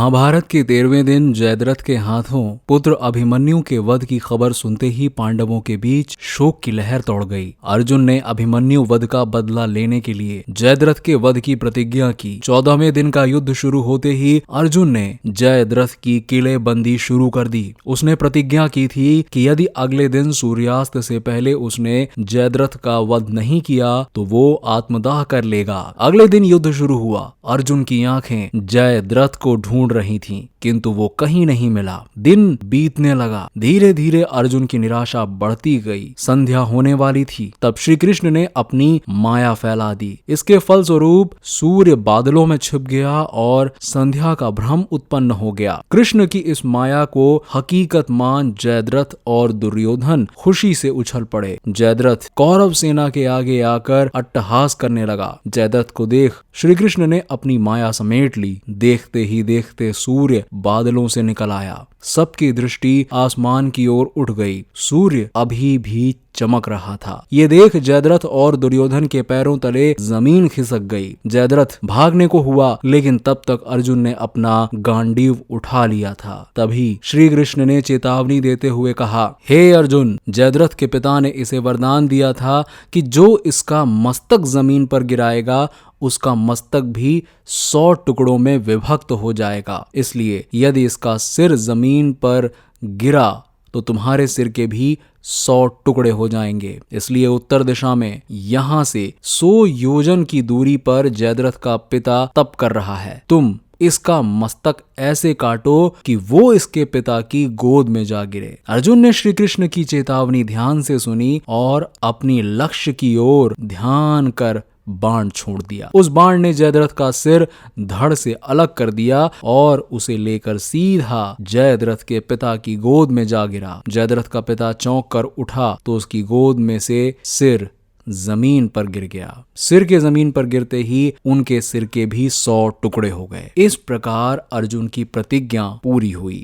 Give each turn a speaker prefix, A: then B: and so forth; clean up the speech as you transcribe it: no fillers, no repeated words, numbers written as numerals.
A: महाभारत के 13वें दिन जयद्रथ के हाथों पुत्र अभिमन्यु के वध की खबर सुनते ही पांडवों के बीच शोक की लहर दौड़ गई। अर्जुन ने अभिमन्यु वध का बदला लेने के लिए जयद्रथ के वध की प्रतिज्ञा की। 14वें दिन का युद्ध शुरू होते ही अर्जुन ने जयद्रथ की किलेबंदी शुरू कर दी। उसने प्रतिज्ञा की थी कि यदि अगले दिन सूर्यास्त से पहले उसने जयद्रथ का वध नहीं किया तो वो आत्मदाह कर लेगा। अगले दिन युद्ध शुरू हुआ। अर्जुन की आंखें जयद्रथ को ढूंढ रही थीं, किंतु वो कहीं नहीं मिला। दिन बीतने लगा। धीरे धीरे अर्जुन की निराशा बढ़ती गई। संध्या होने वाली थी, तब श्री कृष्ण ने अपनी माया फैला दी। इसके फलस्वरूप सूर्य बादलों में छिप गया और संध्या का भ्रम उत्पन्न हो गया। कृष्ण की इस माया को हकीकत मान जयद्रथ और दुर्योधन खुशी से उछल पड़े। जयद्रथ कौरव सेना के आगे आकर अट्टहास करने लगा। जयद्रथ को देख श्री कृष्ण ने अपनी माया समेट ली। देखते ही देखते सूर्य बादलों से निकल आया। सबकी दृष्टि आसमान की ओर उठ गई। सूर्य अभी भी चमक रहा था। ये देख जयद्रथ और दुर्योधन के पैरों तले जमीन खिसक गई। जयद्रथ भागने को हुआ, लेकिन तब तक अर्जुन ने अपना गांडीव उठा लिया था। तभी श्री कृष्ण ने चेतावनी देते हुए कहा, हे अर्जुन, जयद्रथ के पिता ने इसे वरदान दिया था कि जो इसका मस्तक जमीन पर गिराएगा उसका मस्तक भी 100 टुकड़ों में विभक्त हो जाएगा। इसलिए यदि इसका सिर जमीन पर गिरा तो तुम्हारे सिर के भी 100 टुकड़े हो जाएंगे। इसलिए उत्तर दिशा में यहां से 100 योजन की दूरी पर जयद्रथ का पिता तप कर रहा है। तुम इसका मस्तक ऐसे काटो कि वो इसके पिता की गोद में जा गिरे। अर्जुन ने श्री कृष्ण की चेतावनी ध्यान से सुनी और अपनी लक्ष्य की ओर ध्यान कर बाण छोड़ दिया। उस बाण ने जयद्रथ का सिर धड़ से अलग कर दिया और उसे लेकर सीधा जयद्रथ के पिता की गोद में जा गिरा। जयद्रथ का पिता चौंक कर उठा तो उसकी गोद में से सिर जमीन पर गिर गया। सिर के जमीन पर गिरते ही उनके सिर के भी 100 टुकड़े हो गए। इस प्रकार अर्जुन की प्रतिज्ञा पूरी हुई।